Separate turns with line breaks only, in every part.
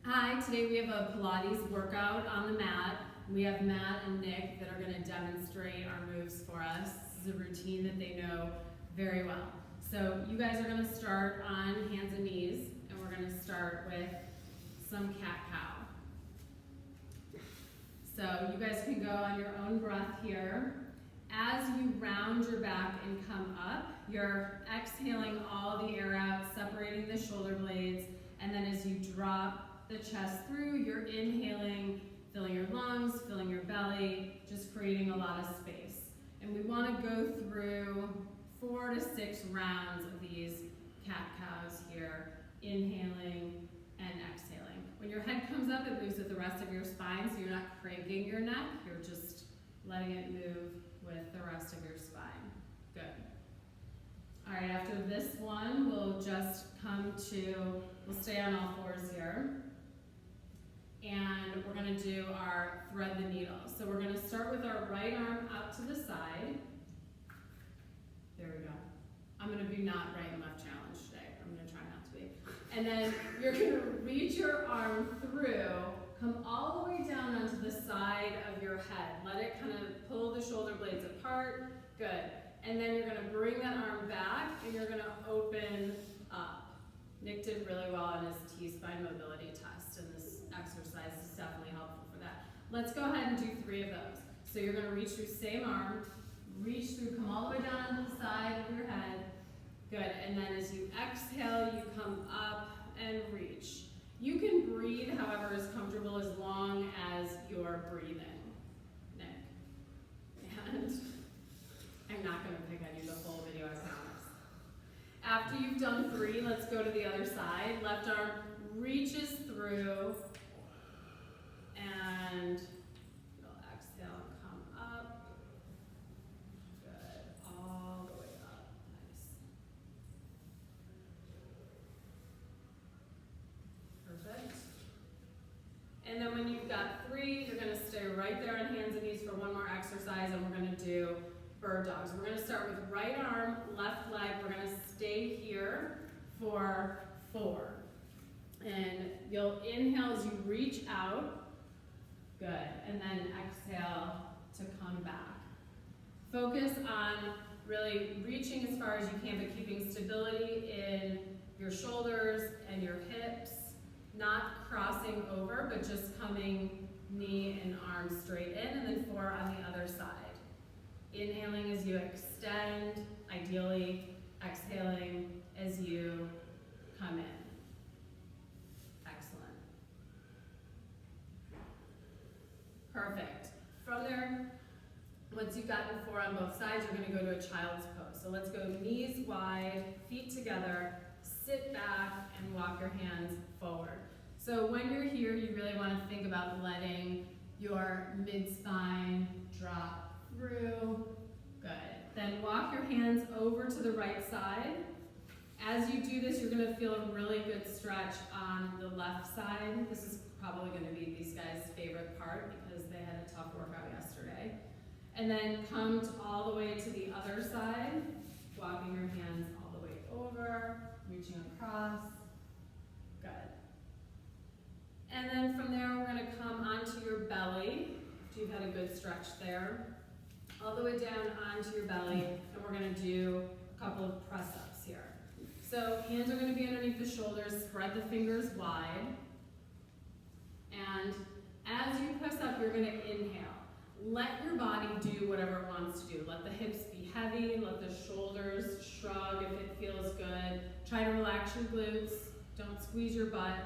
Hi, today we have a Pilates workout on the mat. We have Matt and Nick that are going to demonstrate our moves for us. This is a routine that they know very well. So you guys are going to start on hands and knees, and we're going to start with some cat-cow. So you guys can go on your own breath here. As you round your back and come up, you're exhaling all the air out, separating the shoulder blades, and then as you drop the chest through, you're inhaling, filling your lungs, filling your belly, just creating a lot of space. And we want to go through 4 to 6 rounds of these cat-cows here, inhaling and exhaling. When your head comes up, it moves with the rest of your spine, so you're not cranking your neck, you're just letting it move with the rest of your spine. Good. All right, after this one, we'll just we'll stay on all fours here. And we're going to do our thread the needle. So we're going to start with our right arm out to the side. There we go. I'm going to be not right and left challenge today. I'm going to try not to be. And then you're going to reach your arm through, come all the way down onto the side of your head. Let it kind of pull the shoulder blades apart. Good. And then you're going to bring that arm back and you're going to open up. Nick did really well on his T-spine mobility test, and this exercise is definitely helpful for that. Let's go ahead and do 3 of those. So you're going to reach through, same arm, reach through, come all the way down to the side of your head. Good, and then as you exhale, you come up and reach. You can breathe however is comfortable as long as you're breathing, Nick. And I'm not going to pick on you the whole video, I promise. After you've done 3, let's go to the other side. Left arm reaches through, and you'll exhale and come up. Good, all the way up. Nice. Perfect. And then when you've got 3, you're going to stay right there on hands and knees for one more exercise, and we're going to do bird dogs. We're going to start with right arm, left leg. We're going to stay here for 4. And you'll inhale as you reach out. Good. And then exhale to come back. Focus on really reaching as far as you can, but keeping stability in your shoulders and your hips. Not crossing over, but just coming knee and arm straight in, and then 4 on the other side. Inhaling as you extend, ideally exhaling as you come in. Excellent. Perfect. From there, once you've gotten 4 on both sides, you're going to go to a child's pose. So let's go knees wide, feet together, sit back, and walk your hands forward. So when you're here, you really want to think about letting your mid-spine drop through. Good. Then walk your hands over to the right side. As you do this, you're going to feel a really good stretch on the left side. This is probably going to be these guys' favorite part because they had a tough workout yesterday. And then come all the way to the other side, walking your hands all the way over, reaching across. Good. And then from there, we're going to come onto your belly, if you've had a good stretch there. All the way down onto your belly, and we're going to do a couple of press-ups here. So hands are going to be underneath the shoulders, spread the fingers wide. And as you press up, you're going to inhale. Let your body do whatever it wants to do. Let the hips be heavy, let the shoulders shrug if it feels good. Try to relax your glutes, don't squeeze your butt.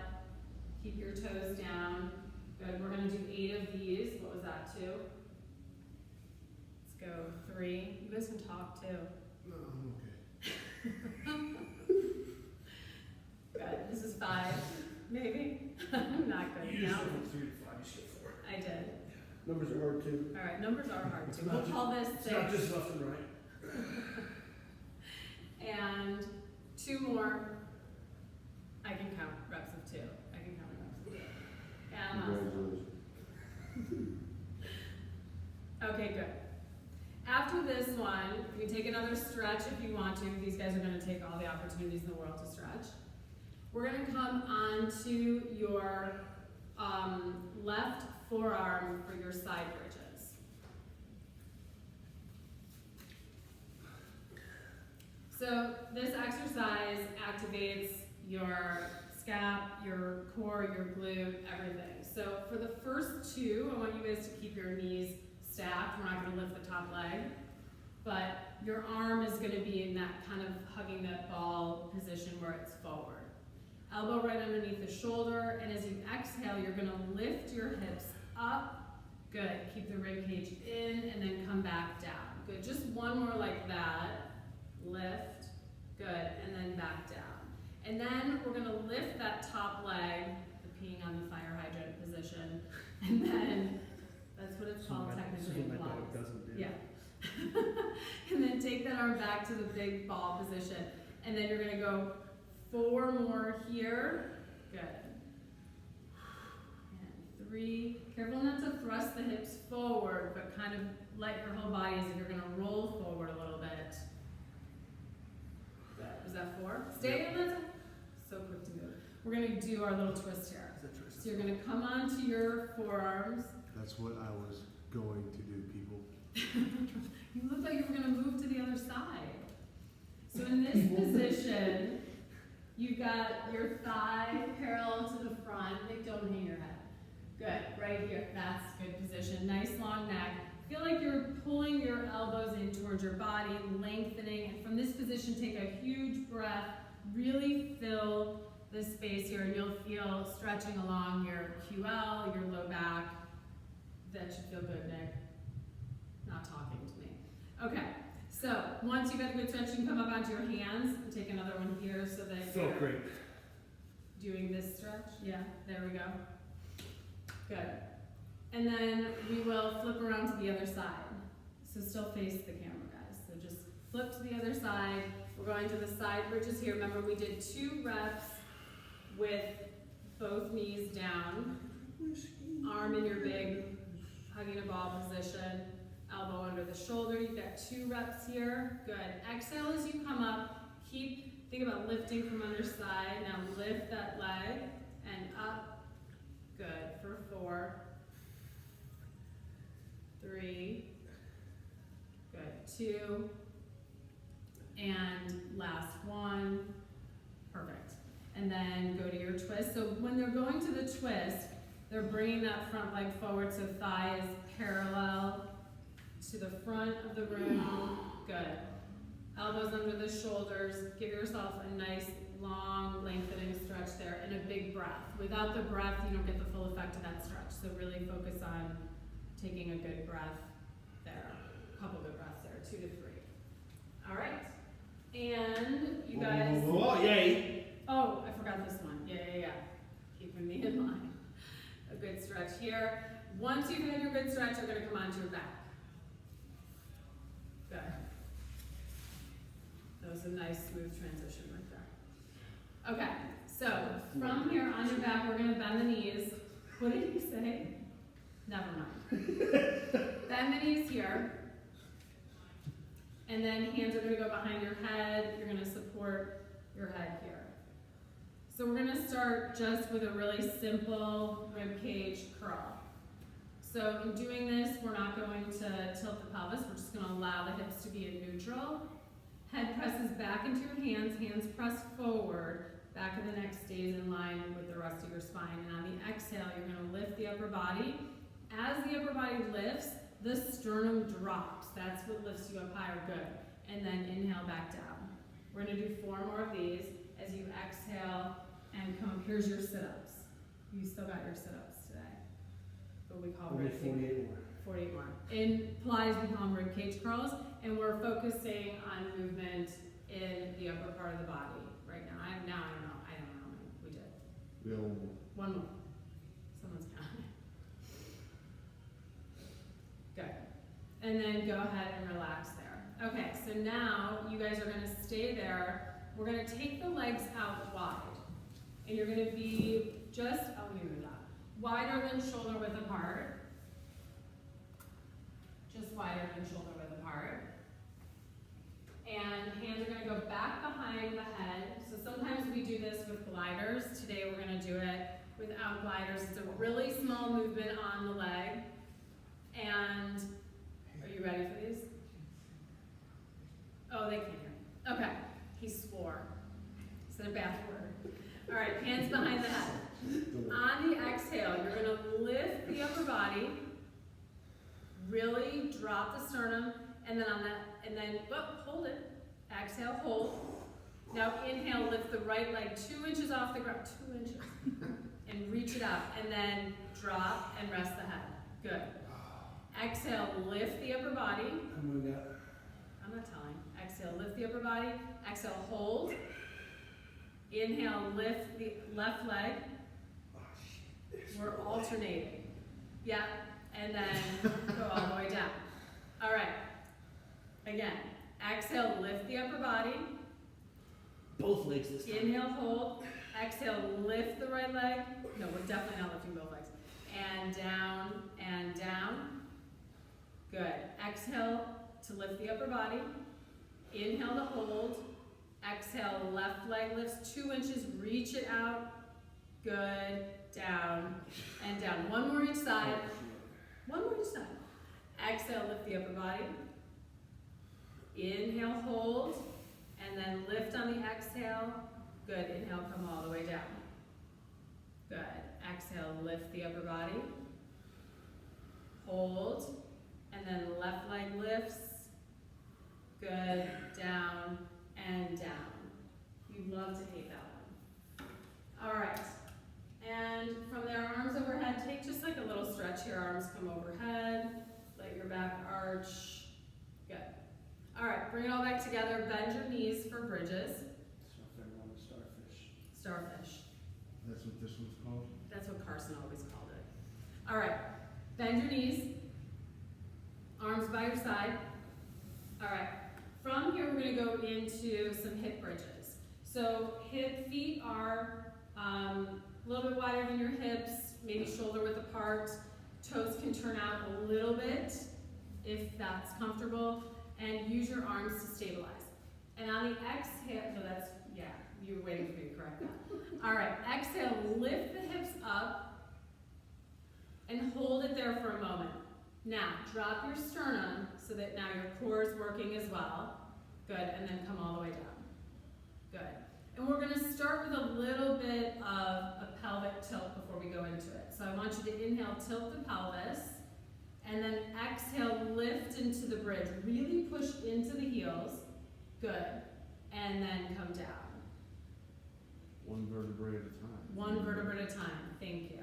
Keep your toes down. Good, we're going to do 8 of these. What was that, 2? Go 3. You guys can talk too.
No, I'm okay.
Good. This is 5, maybe. I'm not good.
You
No.
said from 3 to 5. You said 4.
I did.
Numbers are hard too.
All right. Numbers are hard too.
It's
We'll call this 6.
It's not just left and right.
And 2 more. I can count reps of 2. I can count reps of 2. And
Congratulations.
okay, good. After this one, you can take another stretch if you want to. These guys are going to take all the opportunities in the world to stretch. We're gonna come onto your left forearm for your side bridges. So this exercise activates your scap, your core, your glute, everything. So for the first two, I want you guys to keep your knees stacked. We're not gonna lift the top leg, but your arm is gonna be in that kind of hugging that ball position where it's forward. Elbow right underneath the shoulder, and as you exhale, you're gonna lift your hips up. Good, keep the rib cage in, and then come back down. Good, just one more like that. Lift, good, and then back down. And then we're gonna lift that top leg, the peeing on the fire hydrant position, and then, that's what it's called technically.
My dog doesn't do.
Yeah. And then take that arm back to the big ball position. And then you're gonna go 4 more here. Good. And 3. Careful not to thrust the hips forward, but kind of let your whole body as if you're gonna roll forward a little bit. Good. Was that 4? Stay on that. So quick to move. We're gonna do our little twist here. So you're gonna come onto your forearms.
That's what I was going to do, people.
You look like you were gonna move to the other side. So in this position, you've got your thigh parallel to the front. Nick, don't hang your head. Good, right here. That's good position. Nice long neck. Feel like you're pulling your elbows in towards your body, lengthening. And from this position, take a huge breath. Really fill the space here, and you'll feel stretching along your QL, your low back. That should feel good, Nick. Not talking to me. Okay, so once you've got a good stretch, you can come up onto your hands and take another one here so that
Felt great.
doing this stretch. Yeah, there we go. Good. And then we will flip around to the other side. So still face the camera, guys. So just flip to the other side. We're going to the side bridges here. Remember, we did 2 reps with both knees down. Arm in your big hugging a ball position. Elbow under the shoulder. You've got 2 reps here. Good. Exhale as you come up. Think about lifting from under side. Now lift that leg and up. Good. For 4. 3. Good. 2. And last 1. Perfect. And then go to your twist. So when they're going to the twist, they're bringing that front leg forward so thigh is parallel to the front of the room. Good. Elbows under the shoulders. Give yourself a nice, long, lengthening stretch there and a big breath. Without the breath, you don't get the full effect of that stretch. So really focus on taking a good breath there. A couple good breaths there, 2 to 3. All right. And you guys.
Oh, yay.
Oh, I forgot this one. Yeah. Keeping me in line. A good stretch here. Once you've had your good stretch, you're going to come onto your back. Good. That was a nice, smooth transition right there. Okay, so from here on your back, we're going to bend the knees. What did you say? Never mind. Bend the knees here. And then hands are going to go behind your head. You're going to support your head here. So we're going to start just with a really simple rib cage curl. So in doing this, we're not going to tilt the pelvis. We're just going to allow the hips to be in neutral. Head presses back into your hands. Hands press forward. Back of the neck stays in line with the rest of your spine. And on the exhale, you're going to lift the upper body. As the upper body lifts, the sternum drops. That's what lifts you up higher. Good. And then inhale back down. We're going to do 4 more of these. As you exhale and come, here's your sit-ups. You still got your sit-ups today. What we call
Only
rib
48 more.
48 more. In Pilates, we call them rib cage curls, and we're focusing on movement in the upper part of the body right now. I don't know. We did.
We all
1 more. Someone's counting. Good. And then go ahead and relax there. Okay, so now you guys are going to stay there. We're going to take the legs out wide. And you're going to be just, wider than shoulder width apart. Just wider than shoulder width apart. And hands are going to go back behind the head. So sometimes we do this with gliders. Today we're gonna do it without gliders. It's a really small movement on the leg. And, are you ready for these? Oh, they can't hear me. Okay, he swore. Said a bad word. All right, hands behind the head. On the exhale, you're gonna lift the upper body, really drop the sternum, and then hold it. Exhale, hold. Now inhale, lift the right leg 2 inches off the ground, 2 inches, and reach it up, and then drop and rest the head. Good. Exhale, lift the upper body.
I'm
not telling. Exhale, lift the upper body. Exhale, hold. Inhale, lift the left leg. We're alternating. Yeah, and then go all the way down. All right. Again, exhale, lift the upper body.
both legs this time.
Inhale, hold. Exhale, lift the right leg. No, we're definitely not lifting both legs. And down, and down. Good. Exhale to lift the upper body. Inhale to hold. Exhale, left leg lifts 2 inches, reach it out. Good. Down and down. One more each side. One more each side. Exhale, lift the upper body. Inhale, hold. And then lift on the exhale. Good. Inhale, come all the way down. Good. Exhale, lift the upper body. Hold. And then left leg lifts. Good. Down and down. You love to hate that one. All right. And from there, arms overhead. Take just like a little stretch here. Arms come overhead. Let your back arch. Good. All right. Bring it all back together. Bend your knees for bridges. Starfish.
That's what this one's called?
That's what Carson always called it. All right. Bend your knees. Arms by your side. All right. From here, we're going to go into some hip bridges. So feet are a little bit wider than your hips, maybe shoulder width apart. Toes can turn out a little bit if that's comfortable. And use your arms to stabilize. And on the exhale, no, that's, yeah, you were waiting for me to correct that. All right, exhale, lift the hips up and hold it there for a moment. Now, drop your sternum so that now your core is working as well. Good, and then come all the way down. Good. And we're going to start with a little bit of a pelvic tilt before we go into it. So I want you to inhale, tilt the pelvis, and then exhale, lift into the bridge. Really push into the heels. Good. And then come down.
One vertebrae at a time.
One vertebrae at a time. Thank you.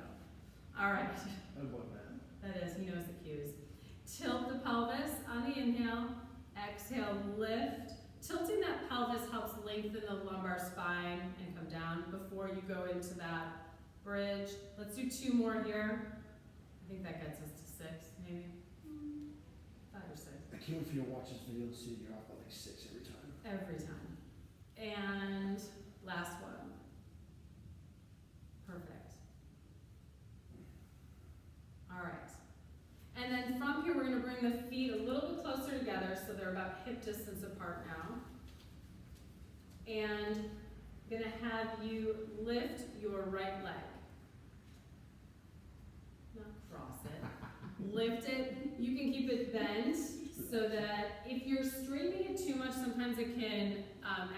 All right.
I love that.
That is, he knows the cues. Tilt the pelvis on the inhale. Exhale, lift. Tilting that pelvis helps lengthen the lumbar spine and come down before you go into that bridge. Let's do 2 more here. I think that gets us to 6, maybe. 5 or 6.
I can't wait for you to watch this video and see you're off by like 6 every time.
Every time. And last one. Perfect. All right. And then from here, we're going to bring the feet a little bit closer together so they're about hip distance apart now. And I'm going to have you lift your right leg. Not cross it. Lift it. You can keep it bent so that if you're straightening it too much, sometimes it can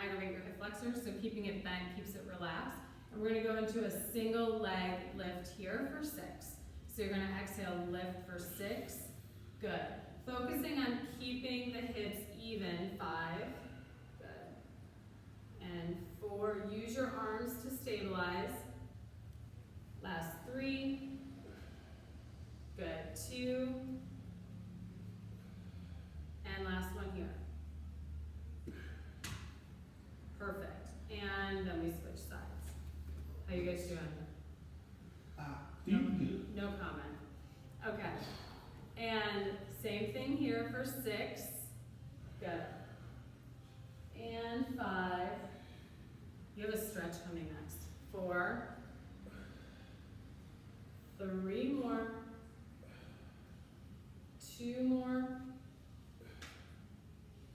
aggravate your hip flexors. So keeping it bent keeps it relaxed. And we're going to go into a single leg lift here for 6. So you're going to exhale, lift for 6. Good. Focusing on keeping the hips even. 5. Good. And 4. Use your arms to stabilize. Last 3. Good. 2. And last one here. Perfect. And then we switch sides. How you guys doing? No comment. Okay. And same thing here for 6. Good. And 5. You have a stretch coming next. 4. 3 more. 2 more.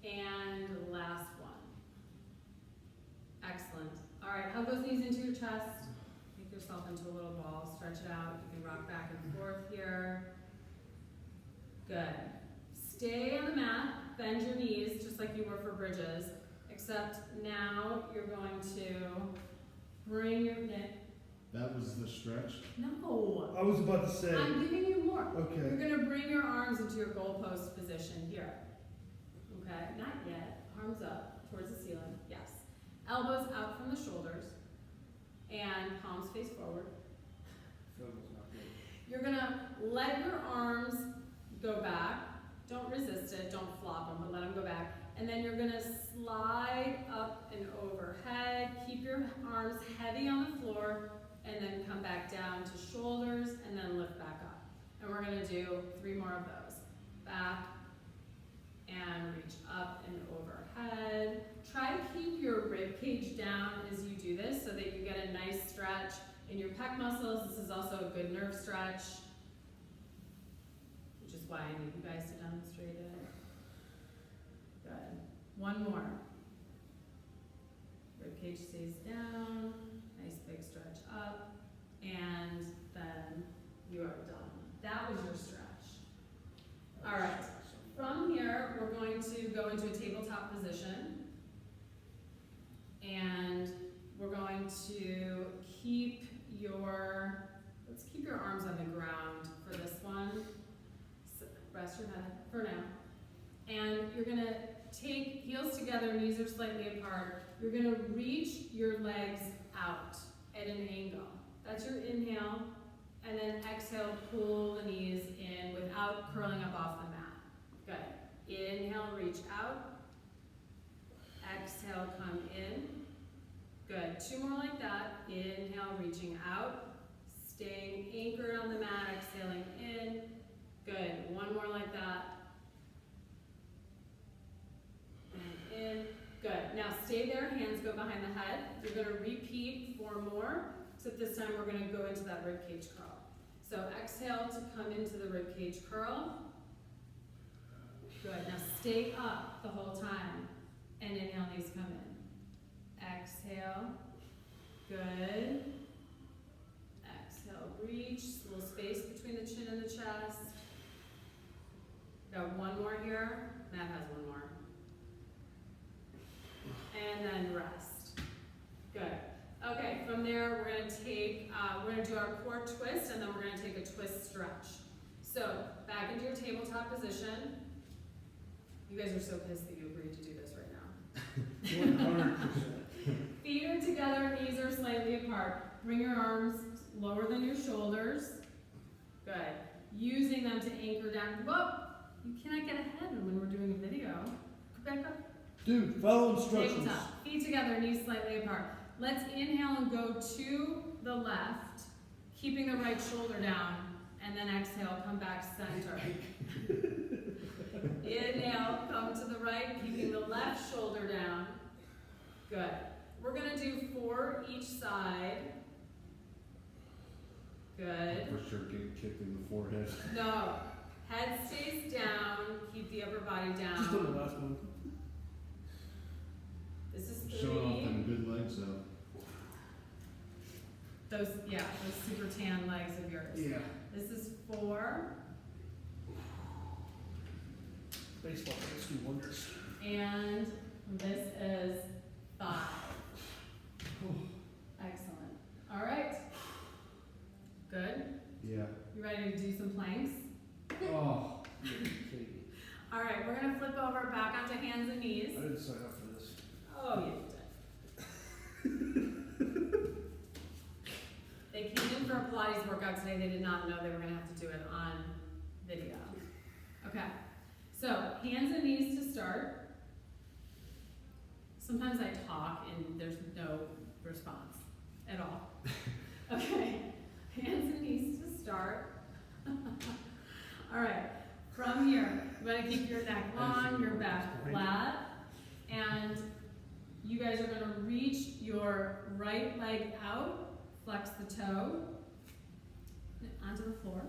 And last one. Excellent. into a little ball, stretch it out. You can rock back and forth here. Good. Stay on the mat, bend your knees just like you were for bridges, except now you're going to bring your neck.
That was the stretch?
Oh, I was about to say.
I'm giving you more.
Okay.
You're going to bring your arms into your goalpost position here. Okay, not yet. Arms up towards the ceiling. Yes. Elbows out from the shoulders and palms face forward. You're going to let your arms go back. Don't resist it. Don't flop them, but let them go back. And then you're going to slide up and overhead. Keep your arms heavy on the floor and then come back down to shoulders and then lift back up. And we're going to do 3 more of those. Back and reach up and overhead. Try to keep your rib cage down as you do this so that you get a nice stretch in your pec muscles. This is also a good nerve stretch, which is why I need you guys to demonstrate it. Good. One more. Rib cage stays down. Nice big stretch up. And then you are done. That was your stretch. All right. From here, we're going to go into a tabletop position. And we're going to let's keep your arms on the ground for this one. So rest your head for now. And you're going to take heels together, knees are slightly apart. You're going to reach your legs out at an angle. That's your inhale. And then exhale, pull the knees in without curling up off the mat. Good. Inhale, reach out. Exhale, come in. Good. 2 more like that. Inhale, reaching out. Staying anchored on the mat, exhaling in. Good. 1 more like that. And in. Good. Now stay there, hands go behind the head. You're going to repeat 4 more, except this time we're going to go into that rib cage curl. So exhale to come into the rib cage curl. Good. Now stay up the whole time. And inhale, knees come in. Exhale. Good. Exhale, reach. A little space between the chin and the chest. Got 1 more here. Matt has 1 more. And then rest. Good. Okay, from there we're going to do our core twist, and then we're going to take a twist stretch. So back into your tabletop position. You guys are so pissed that you agreed to do this right now.
100%.
Feet are together, knees are slightly apart. Bring your arms lower than your shoulders. Good. Using them to anchor down. Whoa! You cannot get ahead when we're doing a video. Go back up.
Dude, follow instructions.
Tabletop. Feet together, knees slightly apart. Let's inhale and go to the left, keeping the right shoulder down, and then exhale, come back center. Inhale, come to the right, keeping the left shoulder down. Good. We're going to do 4 each side. Good.
For sure getting kicked in the forehead.
No. Head stays down, keep the upper body down.
Just do the last one.
This is 3.
Showing off them good legs though.
Those super tan legs of yours.
Yeah.
This is 4.
Baseball players do wonders.
And this is 5. Excellent. All right. Good.
Yeah.
You ready to do some planks?
Oh.
All right, we're going to flip over back onto hands and knees.
I didn't sign up for this.
Oh, yeah, you did. They came in for a Pilates workout today. They did not know they were going to have to do it on video. Okay, so hands and knees to start. Sometimes I talk and there's no response at all. Okay, hands and knees to start. All right, from here, you want to keep your neck long, your back flat, and you guys are going to reach your right leg out, flex the toe onto the floor,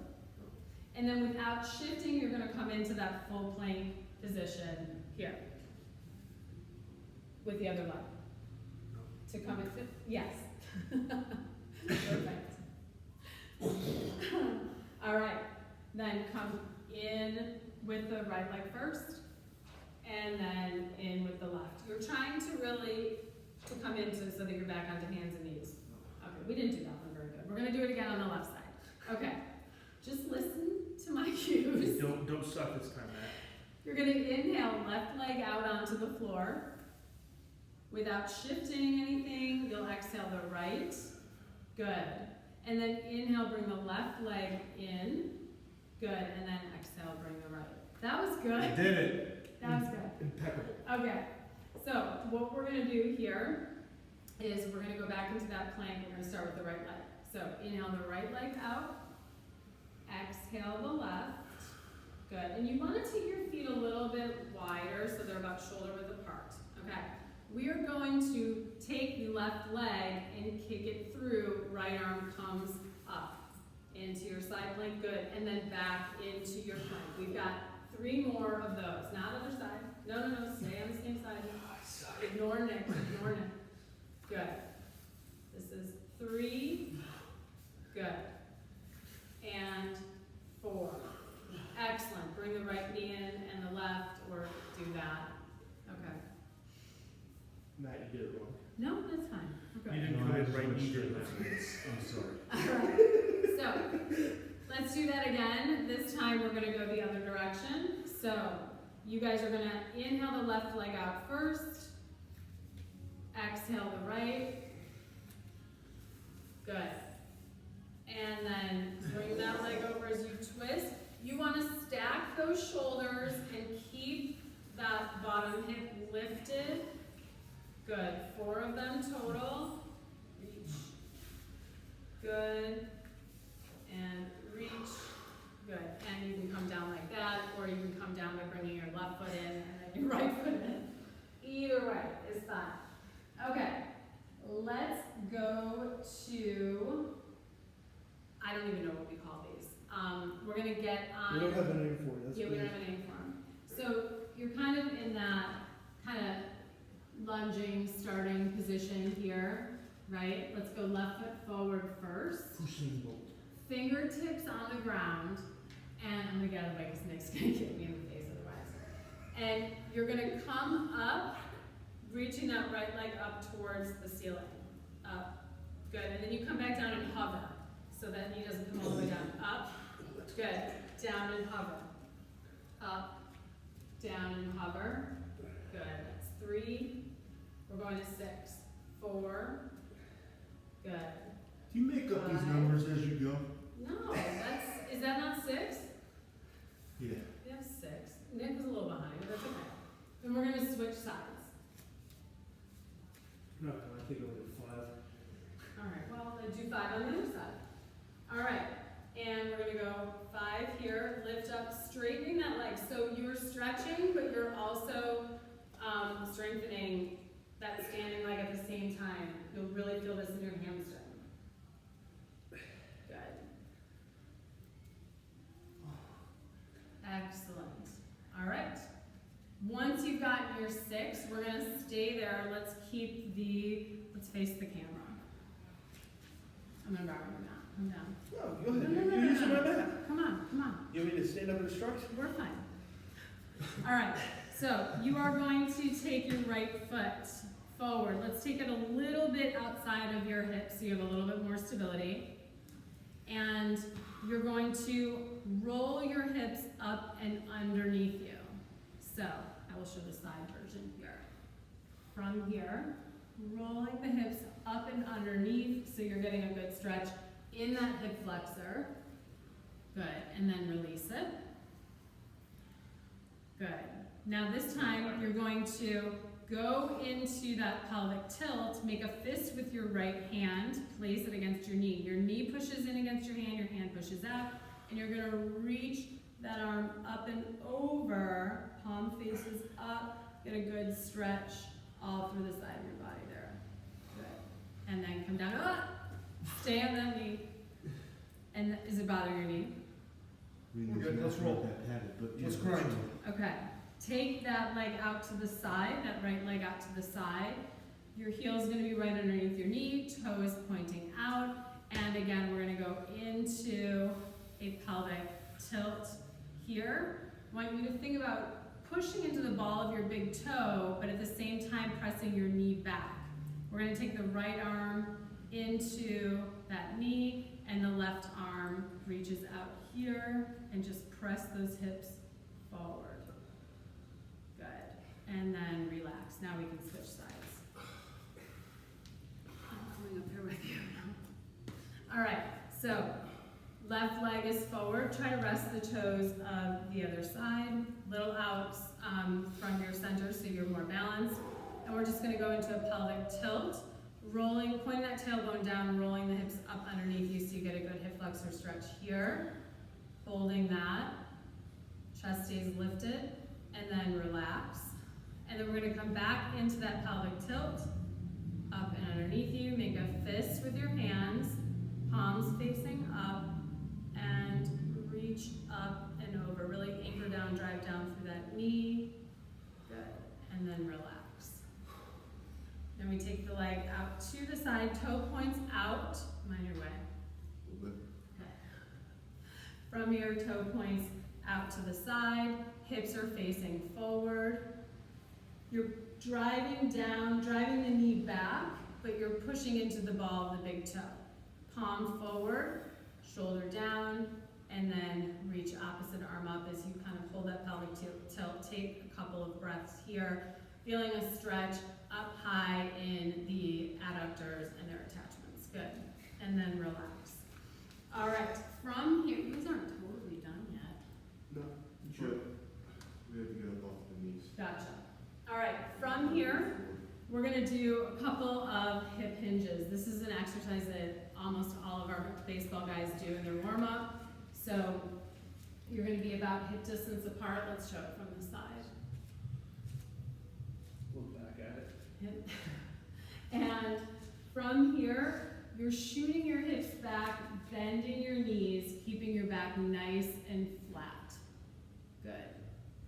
and then without shifting, you're going to come into that full plank position here with the other leg. To come into, yes. Perfect. come in with the right leg first, and then in with the left. You're trying to really to come into so that you're back onto hands and knees. Okay, we didn't do that one very good. We're gonna do it again on the left side. Okay, just listen to my cues.
Don't suck this time, Matt.
You're gonna inhale, left leg out onto the floor. Without shifting anything, you'll exhale the right. Good. And then inhale, bring the left leg in. Good. And then exhale, bring the right. That was good.
I did it.
That was good.
Impeccable.
Okay. So what we're going to do here is we're going to go back into that plank. We're going to start with the right leg. So inhale the right leg out. Exhale the left. Good. And you want to take your feet a little bit wider so they're about shoulder width apart. Okay. We are going to take the left leg and kick it through. Right arm comes up into your side plank. Good. And then back into your plank. We've got 3 more of those. Not other side. No. Stay on the same side. Ignore Nick. Ignore Nick. Good. This is 3. Good. And 4. Excellent. Bring the right knee in and the left, or do that. Okay.
Matt, you did it wrong.
No, that's fine.
You
Okay.
didn't put it right either.
I'm sorry.
Alright. So, let's do that again. This time we're going to go the other direction. So, you guys are going to inhale the left leg out first. Exhale the right. Good. And then bring that leg over as you twist. You want to stack those shoulders and keep that bottom hip lifted. Good. 4 of them total. Reach. Good. And reach. Good. And you can come down like that, or you can come down by bringing your left foot in and then your right foot in. Either way is fine. Okay. Let's go to, I don't even know what we call these. We're going to get on.
We don't have a name for it. That's
Yeah, we don't have a name for them. So you're kind of in that kind of lunging, starting position here, right? Let's go left foot forward first.
Usain Bolt.
Fingertips on the ground. And I'm going to get out of the way because Nick's going to get me in the face otherwise. And you're going to come up, reaching that right leg up towards the ceiling. Up. Good. And then you come back down and hover so that knee doesn't come all the way down. Up. Good. Down and hover. Up. Down and hover. Good. That's 3. We're going to 6. 4. Good.
Do you make up these
5.
numbers as you go?
No, is that not 6?
Yeah.
We have 6. Nick was a little behind, but that's okay. Then we're going to switch sides.
No, I think only 5.
Alright, well, then do 5 on the other side. Alright, and we're going to go 5 here, lift up, straightening that leg. So you're stretching, but you're also strengthening that standing leg at the same time. You'll really feel this in your hamstring. Good. Excellent. Alright. Once you've gotten your 6, we're going to stay there. Let's face the camera. I'm going to borrow your mat. Come down.
No, go ahead.
No.
You're using my mat.
Come on.
You want me to stand up and stretch?
We're fine. Alright, so you are going to take your right foot forward. Let's take it a little bit outside of your hips so you have a little bit more stability. And you're going to roll your hips up and underneath you. So, I will show the side version here. From here, rolling the hips up and underneath so you're getting a good stretch in that hip flexor. Good, and then release it. Good. Now this time you're going to go into that pelvic tilt, make a fist with your right hand, place it against your knee. Your knee pushes in against your hand pushes out, and you're going to reach that arm up and over, palm faces up, get a good stretch all through the side of your body there. Good. And then come down, stay on that knee. And is it bothering your knee?
We're good, let's roll. Let's grind.
Okay. Take that leg out to the side, that right leg out to the side. Your heel is going to be right underneath your knee, toes pointing out. And again, we're going to go into a pelvic tilt here. I want you to think about pushing into the ball of your big toe, but at the same time pressing your knee back. We're going to take the right arm into that knee, and the left arm reaches out here, and just press those hips forward. Good. And then relax. Now we can switch sides. I'm coming up here with you. All right, so left leg is forward. Try to rest the toes of the other side. Little outs from your center so you're more balanced. And we're just gonna go into a pelvic tilt. Rolling, pointing that tailbone down, rolling the hips up underneath you so you get a good hip flexor stretch here. Holding that. Chest stays lifted. And then relax. And then we're gonna come back into that pelvic tilt. Up and underneath you. Make a fist with your hands. Palms facing up. And reach up and over. Really anchor down, drive down through that knee. Good. And then relax. Then we take the leg out to the side, toe points out. Mind your way. Okay. From your toe points out to the side, hips are facing forward. You're driving down, driving the knee back, but you're pushing into the ball of the big toe. Palm forward, shoulder down, and then reach opposite arm up as you kind of hold that pelvic tilt. Take a couple of breaths here, feeling a stretch up high in the adductors and their attachments. Good. And then relax. All right, from here, these aren't totally done yet.
No, sure. We have to get up off the knees.
Gotcha. All right, from here, we're gonna do a couple of hip hinges. This is an exercise that almost all of our baseball guys do in their warm-up. So you're gonna be about hip distance apart. Let's show it from the side.
Look back at it.
And from here, you're shooting your hips back, bending your knees, keeping your back nice and flat. Good.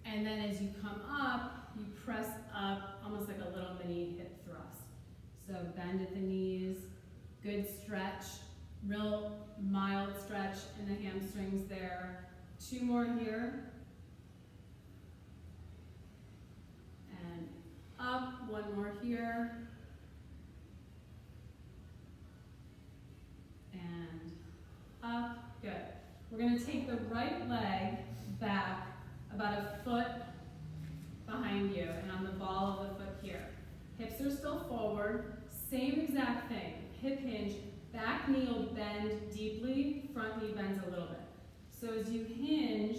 And then as you come up, you press up almost like a little mini hip thrust. So bend at the knees, good stretch, real mild stretch in the hamstrings there. 2 more here. And up, 1 more here. And up, good. We're gonna take the right leg back about a foot behind you and on the ball of the foot here. Hips are still forward, same exact thing. Hip hinge, back knee will bend deeply, front knee bends a little bit. So as you hinge,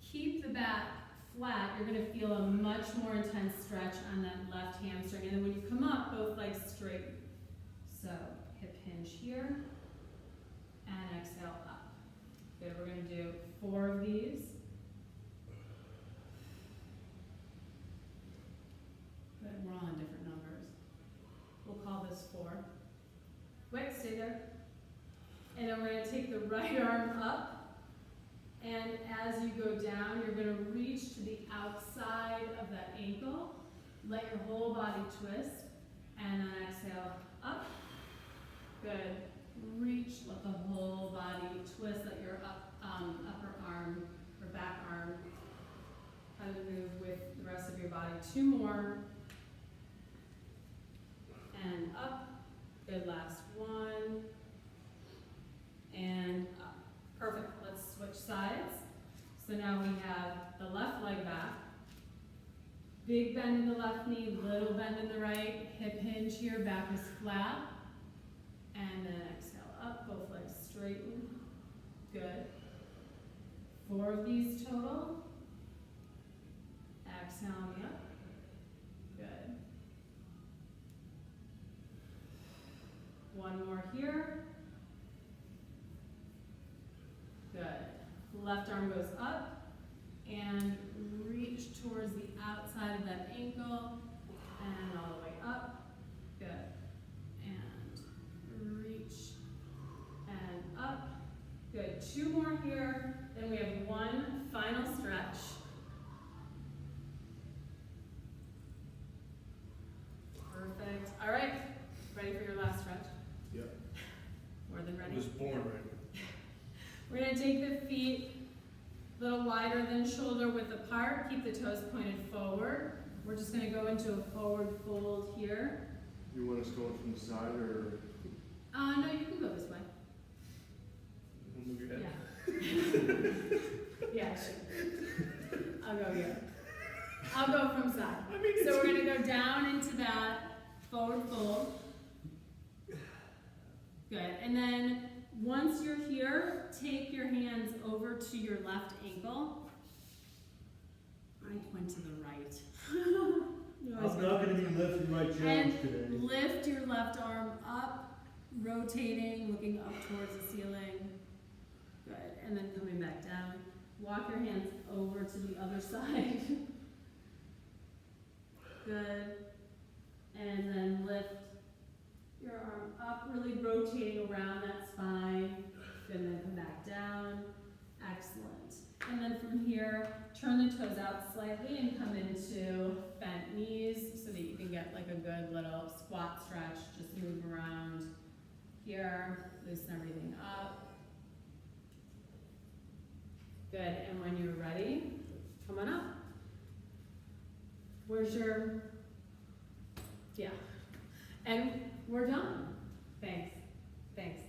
keep the back flat, you're gonna feel a much more intense stretch on that left hamstring. And then when you come up, both legs straighten. So hip hinge here, and exhale up. Good, we're gonna do 4 of these. Good, we're all on different numbers. We'll call this 4. Wait, stay there. And then we're gonna take the right arm up. And as you go down, you're gonna reach to the outside of that ankle. Let your whole body twist. And then exhale up. Good. Reach, let the whole body twist. Let your upper arm or back arm kind of move with the rest of your body. 2 more. And up. Good, last 1. And up. Perfect. Let's switch sides. So now we have the left leg back. Big bend in the left knee, little bend in the right. Hip hinge here, back is flat. And then exhale up, both legs straighten. Good. 4 of these total. Exhale me up. Good. 1 more here. Good. Left arm goes up and reach towards the outside of that ankle and all the way up. Good. And reach and up. Good. 2 more here. Then we have 1 final stretch. Perfect. All right. Ready for your last stretch?
Yep.
More than ready?
I was born ready.
We're going to take the feet little wider than shoulder width apart. Keep the toes pointed forward. We're just gonna go into a forward fold here.
You want us going from the side or
No, you can go this way.
move your head?
Yeah. Yeah, sure. I'll go here. I'll go from side. So we're gonna go down into that forward fold. Good, and then once you're here, take your hands over to your left ankle. I went to the right.
I'm not gonna be lifting my challenge
And
today.
lift your left arm up, rotating, looking up towards the ceiling. Good, and then coming back down. Walk your hands over to the other side. Good. And then lift your arm up, really rotating around that spine. Good, and then come back down. Excellent. And then from here, turn the toes out slightly and come into bent knees so that you can get like a good little squat stretch. Just move around here, loosen everything up. Good, and when you're ready, come on up. Where's your, yeah. And we're done. Thanks, thanks.